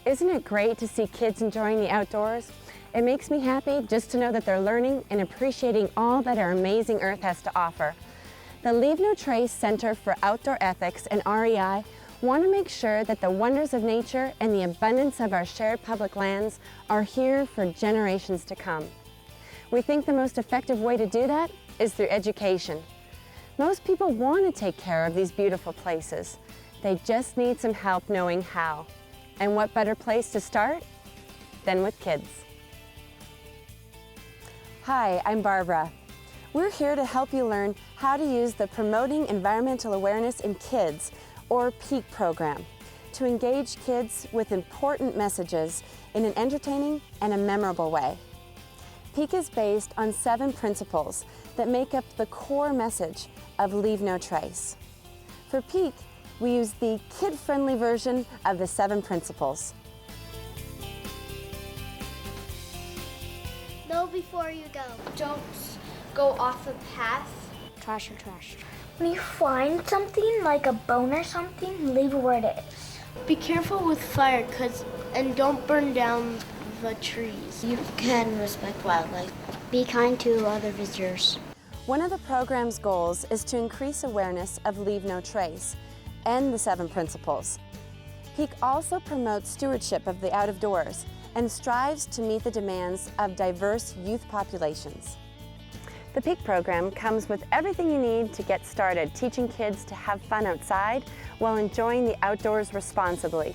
Isn't it great to see kids enjoying the outdoors? It makes me happy just to know that they're learning and appreciating all that our amazing Earth has to offer. The Leave No Trace Center for Outdoor Ethics and REI want to make sure that the wonders of nature and the abundance of our shared public lands are here for generations to come. We think the most effective way to do that is through education. Most people want to take care of these beautiful places. They just need some help knowing how. And what better place to start than with kids? Hi, I'm Barbara. We're here to help you learn how to use the Promoting Environmental Awareness in Kids, or PEAK program, to engage kids with important messages in an entertaining and a memorable way. PEAK is based on 7 principles that make up the core message of Leave No Trace. For PEAK, we use the kid-friendly version of the 7 principles. Know before you go. Don't go off the path. Trash your trash. When you find something like a bone or something, leave it where it is. Be careful with fire, and don't burn down the trees. You can respect wildlife. Be kind to other visitors. One of the program's goals is to increase awareness of Leave No Trace and the 7 principles. PEAK also promotes stewardship of the out-of-doors and strives to meet the demands of diverse youth populations. The PEAK program comes with everything you need to get started teaching kids to have fun outside while enjoying the outdoors responsibly.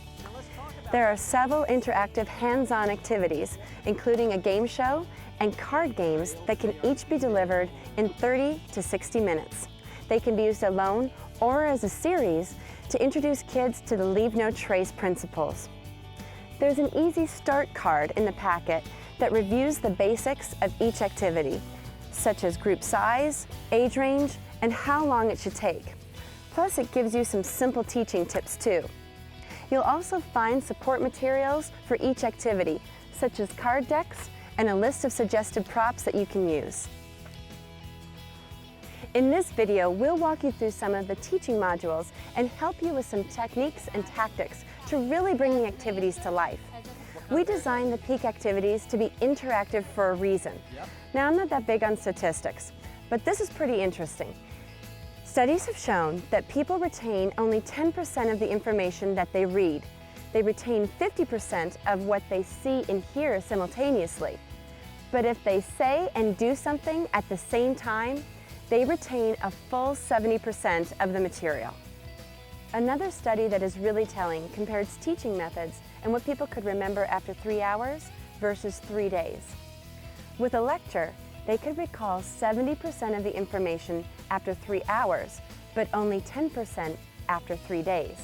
There are several interactive hands-on activities, including a game show and card games that can each be delivered in 30 to 60 minutes. They can be used alone or as a series to introduce kids to the Leave No Trace principles. There's an easy start card in the packet that reviews the basics of each activity, such as group size, age range, and how long it should take. Plus, it gives you some simple teaching tips too. You'll also find support materials for each activity, such as card decks and a list of suggested props that you can use. In this video, we'll walk you through some of the teaching modules and help you with some techniques and tactics to really bring the activities to life. We designed the PEAK activities to be interactive for a reason. Now, I'm not that big on statistics, but this is pretty interesting. Studies have shown that people retain only 10% of the information that they read. They retain 50% of what they see and hear simultaneously. But if they say and do something at the same time, they retain a full 70% of the material. Another study that is really telling compares teaching methods and what people could remember after 3 hours versus 3 days. With a lecture, they could recall 70% of the information after 3 hours, but only 10% after 3 days.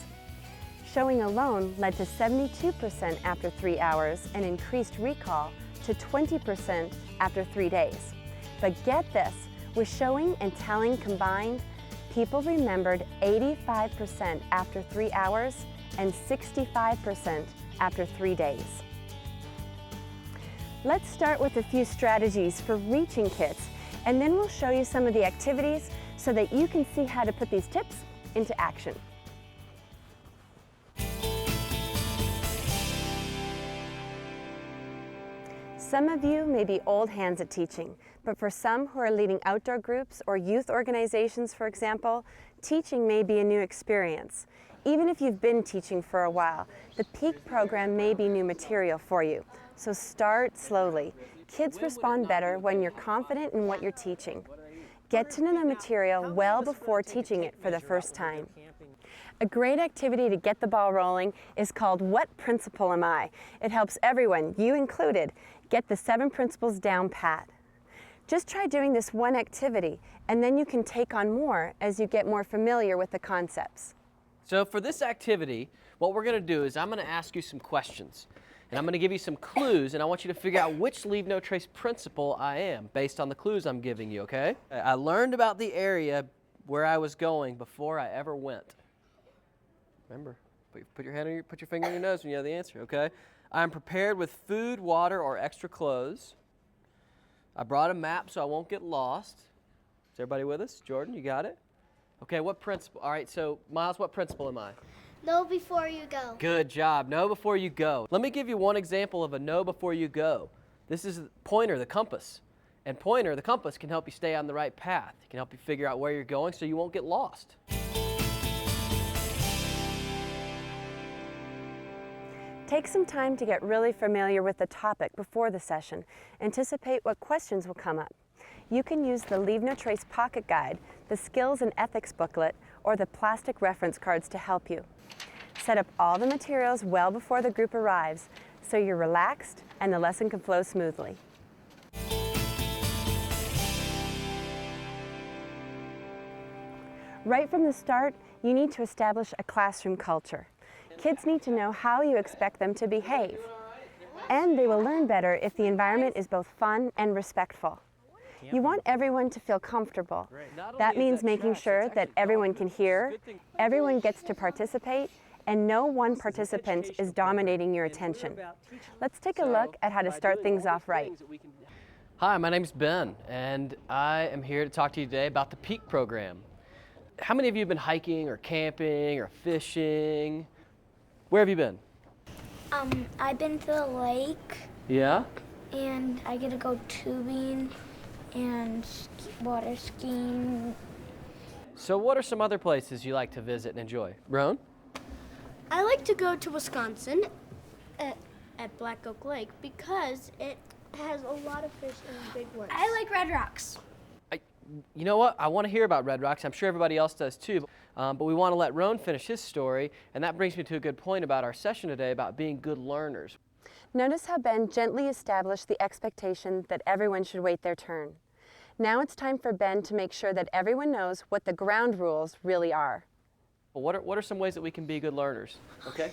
Showing alone led to 72% after 3 hours and increased recall to 20% after 3 days. But get this, with showing and telling combined, people remembered 85% after 3 hours and 65% after 3 days. Let's start with a few strategies for reaching kids, and then we'll show you some of the activities so that you can see how to put these tips into action. Some of you may be old hands at teaching, but for some who are leading outdoor groups or youth organizations, for example, teaching may be a new experience. Even if you've been teaching for a while, the PEAK program may be new material for you. So start slowly. Kids respond better when you're confident in what you're teaching. Get to know the material well before teaching it for the first time. A great activity to get the ball rolling is called What Principle Am I? It helps everyone, you included, get the 7 principles down pat. Just try doing this one activity, and then you can take on more as you get more familiar with the concepts. So for this activity, what we're going to do is I'm going to ask you some questions. And I'm going to give you some clues, and I want you to figure out which Leave No Trace principle I am based on the clues I'm giving you, okay? I learned about the area where I was going before I ever went. Remember, put your finger on your nose when you have the answer, okay? I'm prepared with food, water, or extra clothes. I brought a map so I won't get lost. Is everybody with us? Jordan, you got it? Okay, what principle? All right, so Miles, what principle am I? Know before you go. Good job. Know before you go. Let me give you one example of a know before you go. This is pointer, the compass. And pointer, the compass, can help you stay on the right path. It can help you figure out where you're going so you won't get lost. Take some time to get really familiar with the topic before the session. Anticipate what questions will come up. You can use the Leave No Trace Pocket Guide, the Skills and Ethics booklet, or the plastic reference cards to help you. Set up all the materials well before the group arrives so you're relaxed and the lesson can flow smoothly. Right from the start, you need to establish a classroom culture. Kids need to know how you expect them to behave. And they will learn better if the environment is both fun and respectful. You want everyone to feel comfortable. That means making sure that everyone can hear, everyone gets to participate, and no one participant is dominating your attention. Let's take a look at how to start things off right. Hi, my name's Ben, and I am here to talk to you today about the PEAK program. How many of you have been hiking or camping or fishing? Where have you been? I've been to the lake, Yeah? and I get to go tubing and water skiing. So what are some other places you like to visit and enjoy? Roan? I like to go to Wisconsin at Black Oak Lake because it has a lot of fish and big ones. I like Red Rocks. You know what? I want to hear about Red Rocks. I'm sure everybody else does too. But we want to let Roan finish his story, and that brings me to a good point about our session today about being good learners. Notice how Ben gently established the expectation that everyone should wait their turn. Now it's time for Ben to make sure that everyone knows what the ground rules really are. Well, what are some ways that we can be good learners? Okay?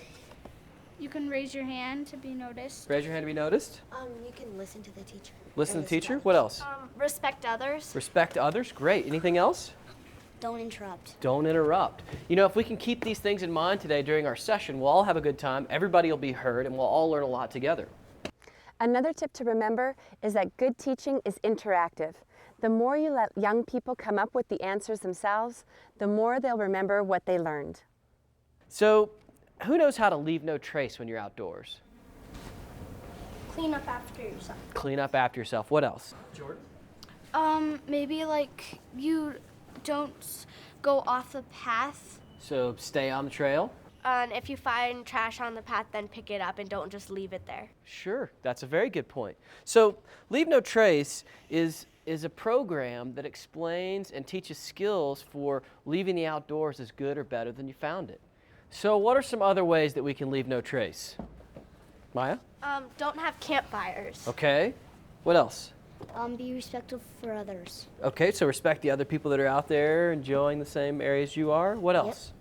You can raise your hand to be noticed. Raise your hand to be noticed. You can listen to the teacher. Listen to the teacher. What else? Respect others. Respect others. Great. Anything else? Don't interrupt. Don't interrupt. You know, if we can keep these things in mind today during our session, we'll all have a good time, everybody will be heard, and we'll all learn a lot together. Another tip to remember is that good teaching is interactive. The more you let young people come up with the answers themselves, the more they'll remember what they learned. So, who knows how to leave no trace when you're outdoors? Clean up after yourself. Clean up after yourself. What else? Maybe like you don't go off the path. So, stay on the trail. And if you find trash on the path, then pick it up and don't just leave it there. Sure, that's a very good point. So, Leave No Trace is a program that explains and teaches skills for leaving the outdoors as good or better than you found it. So, what are some other ways that we can leave no trace? Maya? Don't have campfires. Okay. What else? Be respectful for others. Okay, so respect the other people that are out there enjoying the same areas you are. What else?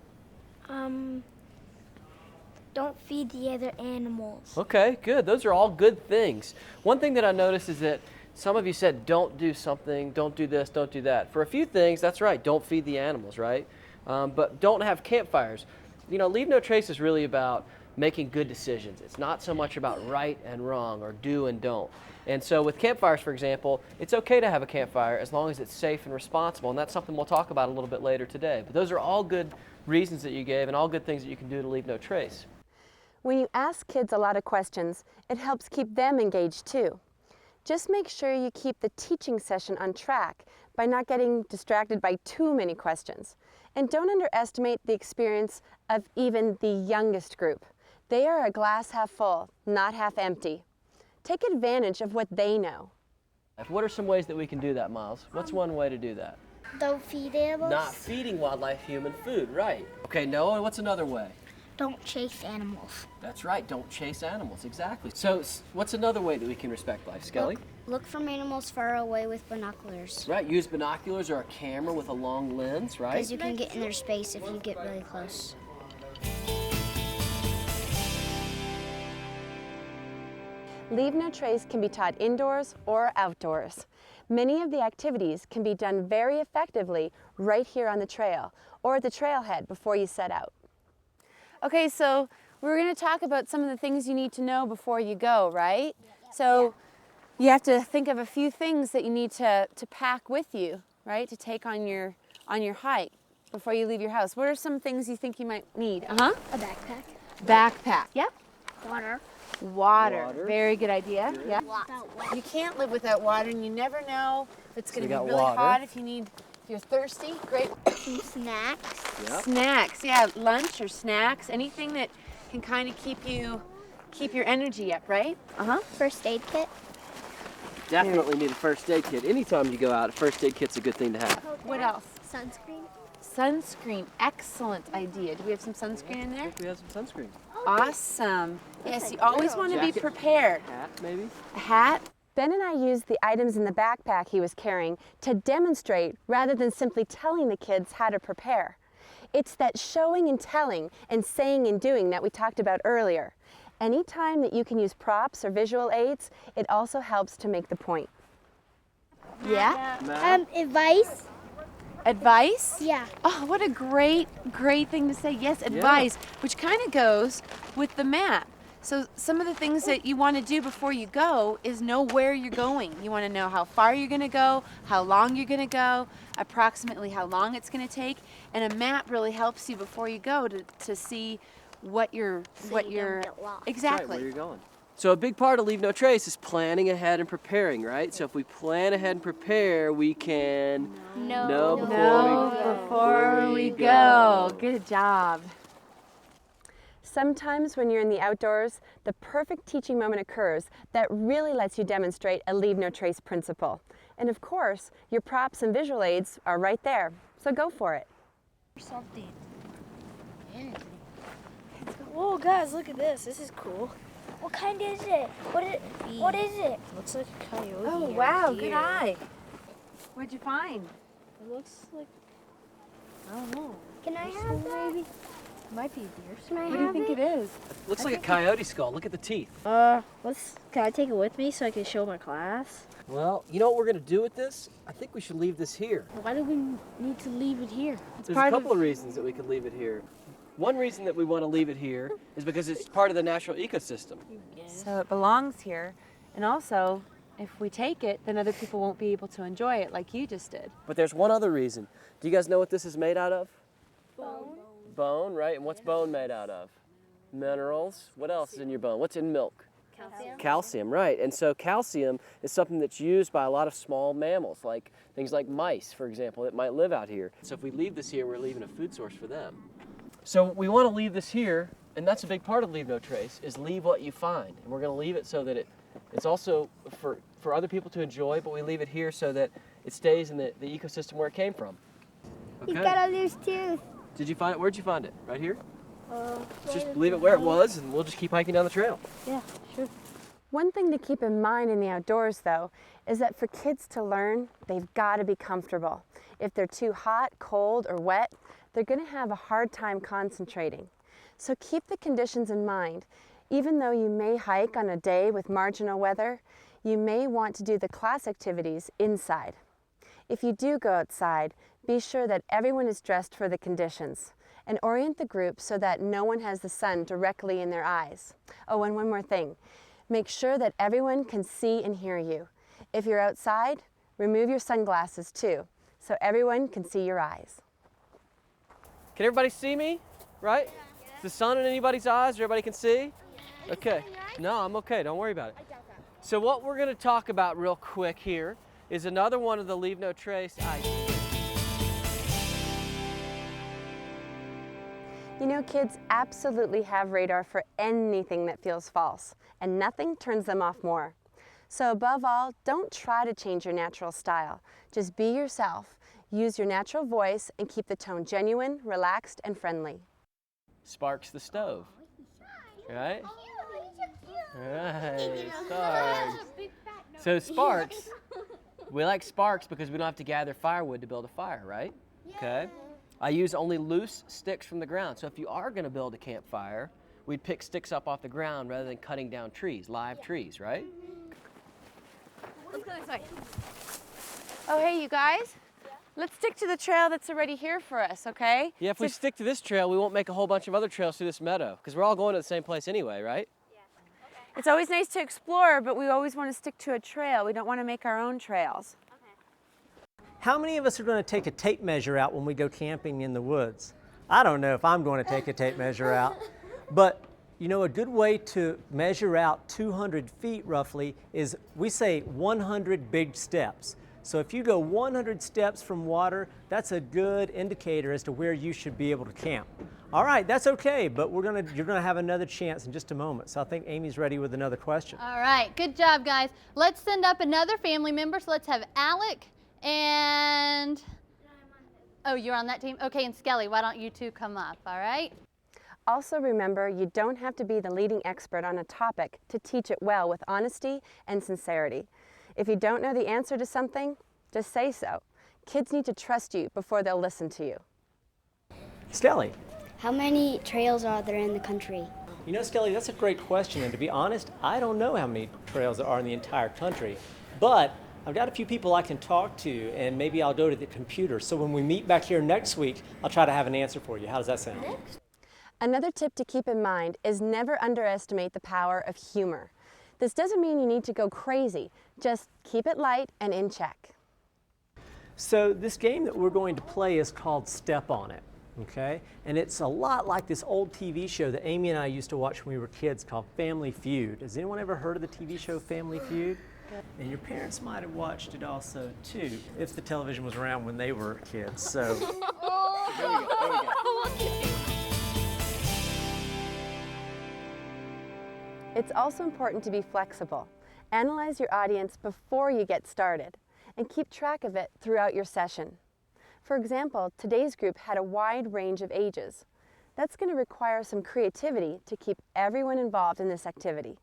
Don't feed the other animals. Okay, good. Those are all good things. One thing that I noticed is that some of you said don't do something, don't do this, don't do that. For a few things, that's right. Don't feed the animals, right? But don't have campfires. You know, Leave No Trace is really about making good decisions. It's not so much about right and wrong or do and don't. And so with campfires, for example, it's okay to have a campfire as long as it's safe and responsible, and that's something we'll talk about a little bit later today. But those are all good reasons that you gave and all good things that you can do to leave no trace. When you ask kids a lot of questions, it helps keep them engaged too. Just make sure you keep the teaching session on track by not getting distracted by too many questions. And don't underestimate the experience of even the youngest group. They are a glass half full, not half empty. Take advantage of what they know. What are some ways that we can do that, Miles? What's one way to do that? Don't feed animals. Not feeding wildlife human food, right. Okay, Noah, what's another way? Don't chase animals. That's right, don't chase animals, exactly. So what's another way that we can respect life, Skelly? Look from animals far away with binoculars. Right, use binoculars or a camera with a long lens, right? Because you can get in their space if you get really close. Leave No Trace can be taught indoors or outdoors. Many of the activities can be done very effectively right here on the trail or at the trailhead before you set out. Okay, so we're going to talk about some of the things you need to know before you go, right? So you have to think of a few things that you need to pack with you, right, to take on your hike. before you leave your house? What are some things you think you might need? Uh-huh. A backpack. Backpack. Yep. Water. Water. Very good idea. Yeah. You can't live without water, and you never know if it's going to you be got really water. hot. If you're thirsty, great. Some snacks. Yep. Snacks. Yeah, lunch or snacks. Anything that can kind of keep your energy up, right? Uh-huh. First aid kit. Definitely need a first aid kit. Anytime you go out, a first aid kit's a good thing to have. What else? Sunscreen. Sunscreen. Excellent idea. Do we have some sunscreen in I there? think we have some sunscreen. Awesome. Yes, you always want to be Jacket. prepared. Hat, maybe? A hat. Ben and I used the items in the backpack he was carrying to demonstrate rather than simply telling the kids how to prepare. It's that showing and telling and saying and doing that we talked about earlier. Anytime that you can use props or visual aids, it also helps to make the point. Yeah? Advice. Advice? Yeah. Oh, what a great thing to say. Yes, advice, which kind of goes with the map. So some of the things that you want to do before you go is know where you're going. You want to know how far you're going to go, how long you're going to go, approximately how long it's going to take, and a map really helps you before you go to see what you're don't get lost. exactly. Right, where you're going. So a big part of Leave No Trace is planning ahead and preparing, right? So if we plan ahead and prepare, we can know before we go. Good job. Sometimes when you're in the outdoors, the perfect teaching moment occurs that really lets you demonstrate a Leave No Trace principle. And of course, your props and visual aids are right there, so go for it. Something. Whoa, guys, look at this. This is cool. What kind is it? What is it? Looks like a coyote. Oh, right wow, here. good eye. What'd you find? It looks like, I don't know. Can I have that? Maybe. Might be a deer. Can I What do you have think it? it is? Looks like a coyote skull. Look at the teeth. Can I take it with me so I can show my class? Well, you know what we're going to do with this? I think we should leave this here. Why do we need to leave it here? There's a couple of reasons that we could leave it here. One reason that we want to leave it here is because it's part of the natural ecosystem. So it belongs here. And also, if we take it, then other people won't be able to enjoy it like you just did. But there's one other reason. Do you guys know what this is made out of? Bone. Bone, right? And what's bone made out of? Minerals. What else is in your bone? What's in milk? Calcium. Calcium, right. And so calcium is something that's used by a lot of small mammals, like things like mice, for example, that might live out here. So if we leave this here, we're leaving a food source for them. So we want to leave this here, and that's a big part of Leave No Trace, is leave what you find. And we're going to leave it so that it's also for other people to enjoy, but we leave it here so that it stays in the ecosystem where it came from. He's got a loose tooth. Did you find it? Where'd you find it? Right here? Just leave it where it was, and we'll just keep hiking down the trail. Yeah, sure. One thing to keep in mind in the outdoors, though, is that for kids to learn, they've got to be comfortable. If they're too hot, cold, or wet, they're going to have a hard time concentrating. So keep the conditions in mind. Even though you may hike on a day with marginal weather, you may want to do the class activities inside. If you do go outside, be sure that everyone is dressed for the conditions and orient the group so that no one has the sun directly in their eyes. Oh, and one more thing. Make sure that everyone can see and hear you. If you're outside, remove your sunglasses too, so everyone can see your eyes. Can everybody see me? Right? Is the sun in anybody's eyes? Everybody can see? Okay. No, I'm okay. Don't worry about it. So what we're going to talk about real quick here is another one of the Leave No Trace ideas. You know, kids absolutely have radar for anything that feels false, and nothing turns them off more. So above all, don't try to change your natural style. Just be yourself, use your natural voice, and keep the tone genuine, relaxed, and friendly. Sparks the stove. Right? Right, Sparks. So Sparks, we like Sparks because we don't have to gather firewood to build a fire, right? Okay. I use only loose sticks from the ground. So if you are going to build a campfire, we'd pick sticks up off the ground rather than cutting down trees, live trees, right? Let's go this way. Oh, hey, you guys. Let's stick to the trail that's already here for us, okay? Yeah, if we stick to this trail, we won't make a whole bunch of other trails through this meadow because we're all going to the same place anyway, right? It's always nice to explore, but we always want to stick to a trail. We don't want to make our own trails. How many of us are going to take a tape measure out when we go camping in the woods? I don't know if I'm going to take a tape measure out, but you know, a good way to measure out 200 feet roughly is we say 100 big steps. So if you go 100 steps from water, that's a good indicator as to where you should be able to camp. All right, that's okay, but you're gonna have another chance in just a moment. So I think Amy's ready with another question. All right, good job, guys. Let's send up another family member. So let's have Alec and, oh, you're on that team? Okay, and Skelly, why don't you two come up, all right? Also remember, you don't have to be the leading expert on a topic to teach it well with honesty and sincerity. If you don't know the answer to something, just say so. Kids need to trust you before they'll listen to you. Skelly. How many trails are there in the country? You know, Skelly, that's a great question, and to be honest, I don't know how many trails there are in the entire country, but I've got a few people I can talk to, and maybe I'll go to the computer. So when we meet back here next week, I'll try to have an answer for you. How does that sound? Another tip to keep in mind is never underestimate the power of humor. This doesn't mean you need to go crazy, just keep it light and in check. So this game that we're going to play is called Step On It, okay? And it's a lot like this old TV show that Amy and I used to watch when we were kids called Family Feud. Has anyone ever heard of the TV show Family Feud? And your parents might have watched it also too, if the television was around when they were kids. So there we go. It's also important to be flexible. Analyze your audience before you get started and keep track of it throughout your session. For example, today's group had a wide range of ages. That's going to require some creativity to keep everyone involved in this activity.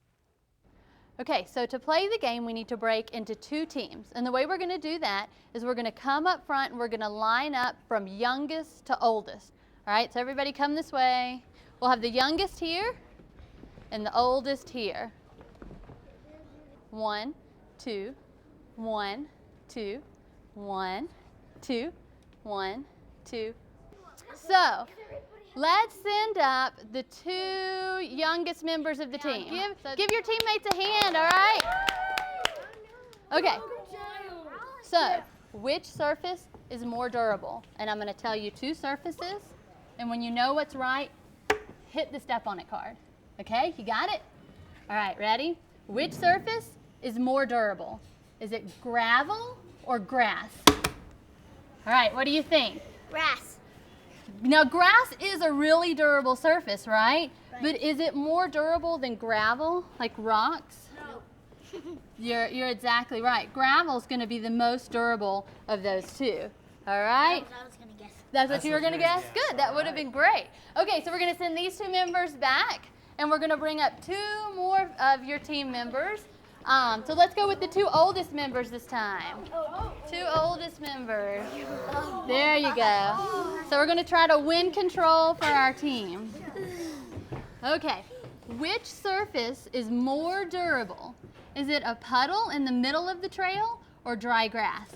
Okay, so to play the game, we need to break into two teams. And the way we're going to do that is we're going to come up front and we're going to line up from youngest to oldest. All right, so everybody come this way. We'll have the youngest here and the oldest here. 1, 2, 1, 2, 1, 2, 1, 2. So let's send up the two youngest members of the team. Give your teammates a hand, all right? Okay. So, which surface is more durable? And I'm going to tell you two surfaces, and when you know what's right, hit the Step On It card. Okay, you got it? All right, ready? Which surface is more durable? Is it gravel or grass? All right, what do you think? Grass. Now, grass is a really durable surface, right? But is it more durable than gravel, like rocks? No. You're exactly right. Gravel is going to be the most durable of those two. All right? That's what I was going to guess. That's what you were going to guess? Good. That would have been great. Okay, so we're going to send these two members back, and we're going to bring up two more of your team members. So let's go with the two oldest members this time. Two oldest members. There you go. So we're going to try to win control for our team. Okay. Which surface is more durable? Is it a puddle in the middle of the trail or dry grass?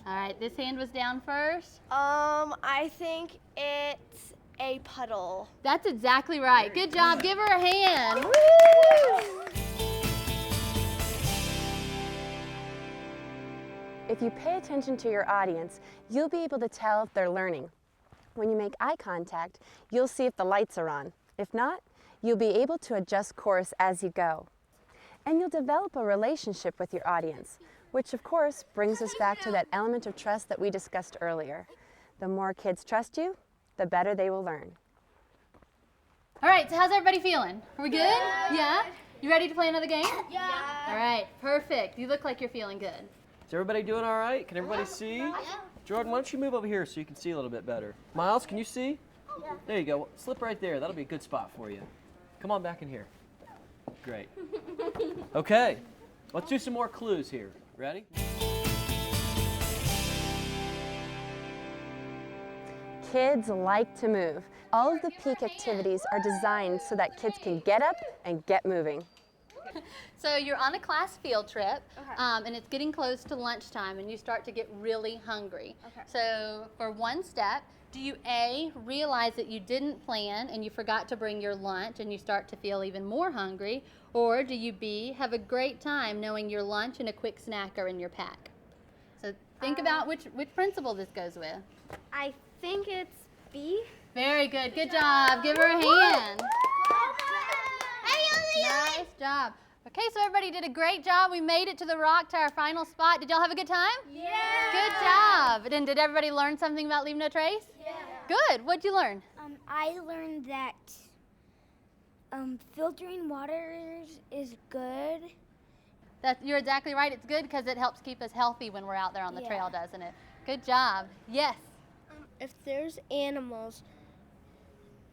All right, this hand was down first. I think it's a puddle. That's exactly right. Good job. Give her a hand. Woo! If you pay attention to your audience, you'll be able to tell if they're learning. When you make eye contact, you'll see if the lights are on. If not, you'll be able to adjust course as you go. And you'll develop a relationship with your audience, which of course brings us back to that element of trust that we discussed earlier. The more kids trust you, the better they will learn. All right, so how's everybody feeling? Are we good? Yeah? You ready to play another game? Yeah. All right, perfect. You look like you're feeling good. Is everybody doing all right? Can everybody see? Jordan, why don't you move over here so you can see a little bit better? Miles, can you see? Yeah. There you go. Slip right there. That'll be a good spot for you. Come on back in here. Great. Okay, let's do some more clues here. Ready? Kids like to move. All of the peak activities are designed so that kids can get up and get moving. So you're on a class field trip, and it's getting close to lunchtime, and you start to get really hungry. Okay. So for one step, do you A, realize that you didn't plan and you forgot to bring your lunch and you start to feel even more hungry, or do you B, have a great time knowing your lunch and a quick snack are in your pack? So Think about which principal this goes with. I think it's B. Very good. Good job. Give her a hand. Nice job. Okay, so everybody did a great job. We made it to the rock, to our final spot. Did y'all have a good time? Yeah. Good job. And did everybody learn something about Leave No Trace? Yeah. Good. What'd you learn? I learned that filtering water is good. You're exactly right. It's good because it helps keep us healthy when we're out there on the trail, doesn't it? Good job. Yes. If there's animals,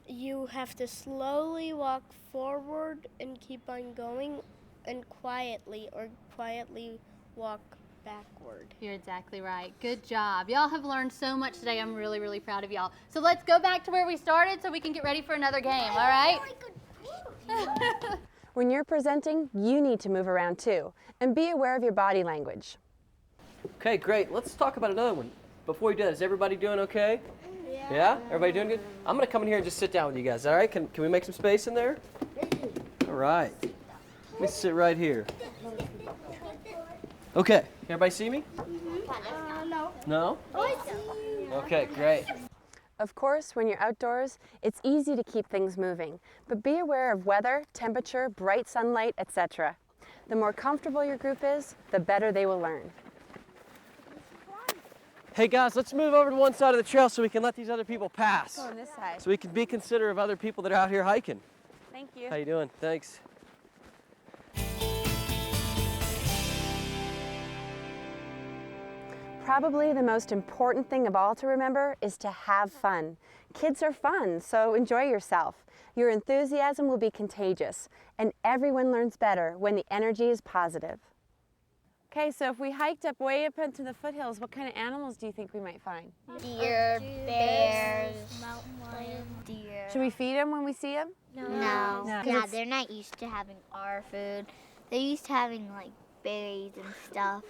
you have to slowly walk forward and keep on going and quietly walk backward. You're exactly right. Good job. Y'all have learned so much today. I'm really, really proud of y'all. So let's go back to where we started so we can get ready for another game, all right? When you're presenting, you need to move around too, and be aware of your body language. Okay, great. Let's talk about another one. Before we do that, is everybody doing okay? Yeah? Everybody doing good? I'm going to come in here and just sit down with you guys, all right? Can we make some space in there? All right. Let me sit right here. Okay. Can everybody see me? No. No? Okay, great. Of course, when you're outdoors, it's easy to keep things moving, but be aware of weather, temperature, bright sunlight, etc. The more comfortable your group is, the better they will learn. Hey guys, let's move over to one side of the trail so we can let these other people pass. On this side. So we can be considerate of other people that are out here hiking. Thank you. How you doing? Thanks. Probably the most important thing of all to remember is to have fun. Kids are fun, so enjoy yourself. Your enthusiasm will be contagious, and everyone learns better when the energy is positive. Okay, so if we hiked up way up into the foothills, what kind of animals do you think we might find? Deer, bears, mountain lion, deer. Should we feed them when we see them? No. No. Yeah, they're not used to having our food. They're used to having like berries and stuff.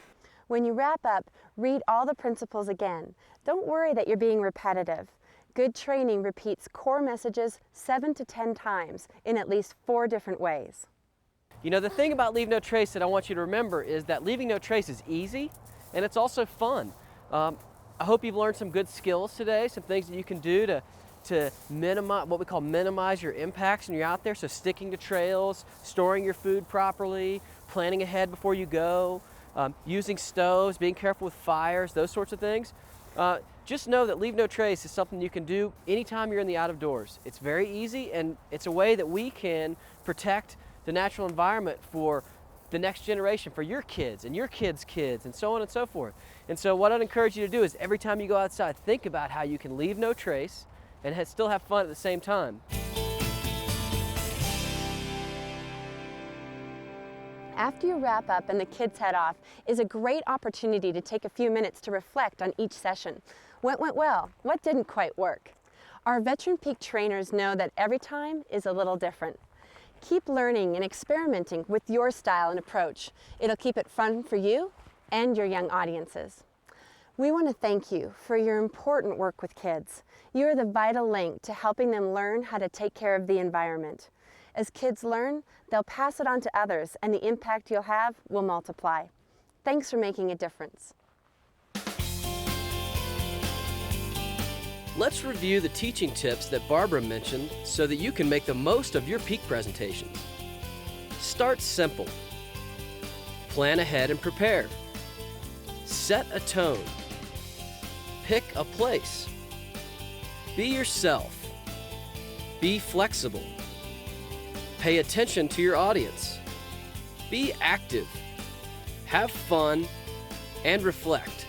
When you wrap up, read all the principles again. Don't worry that you're being repetitive. Good training repeats core messages 7 to 10 times in at least 4 different ways. You know, the thing about Leave No Trace that I want you to remember is that leaving no trace is easy and it's also fun. I hope you've learned some good skills today, some things that you can do to minimize, what we call minimize your impacts when you're out there. So sticking to trails, storing your food properly, planning ahead before you go, using stoves, being careful with fires, those sorts of things. Just know that Leave No Trace is something you can do anytime you're in the out of doors. It's very easy, and it's a way that we can protect the natural environment for the next generation, for your kids and your kids' kids, and so on and so forth. And so what I'd encourage you to do is every time you go outside, think about how you can leave no trace and still have fun at the same time. After you wrap up and the kids head off is a great opportunity to take a few minutes to reflect on each session. What went well? What didn't quite work? Our Veteran Peak trainers know that every time is a little different. Keep learning and experimenting with your style and approach. It'll keep it fun for you and your young audiences. We want to thank you for your important work with kids. You are the vital link to helping them learn how to take care of the environment. As kids learn, they'll pass it on to others, and the impact you'll have will multiply. Thanks for making a difference. Let's review the teaching tips that Barbara mentioned so that you can make the most of your peak presentations. Start simple. Plan ahead and prepare. Set a tone. Pick a place. Be yourself. Be flexible. Pay attention to your audience. Be active. Have fun and reflect.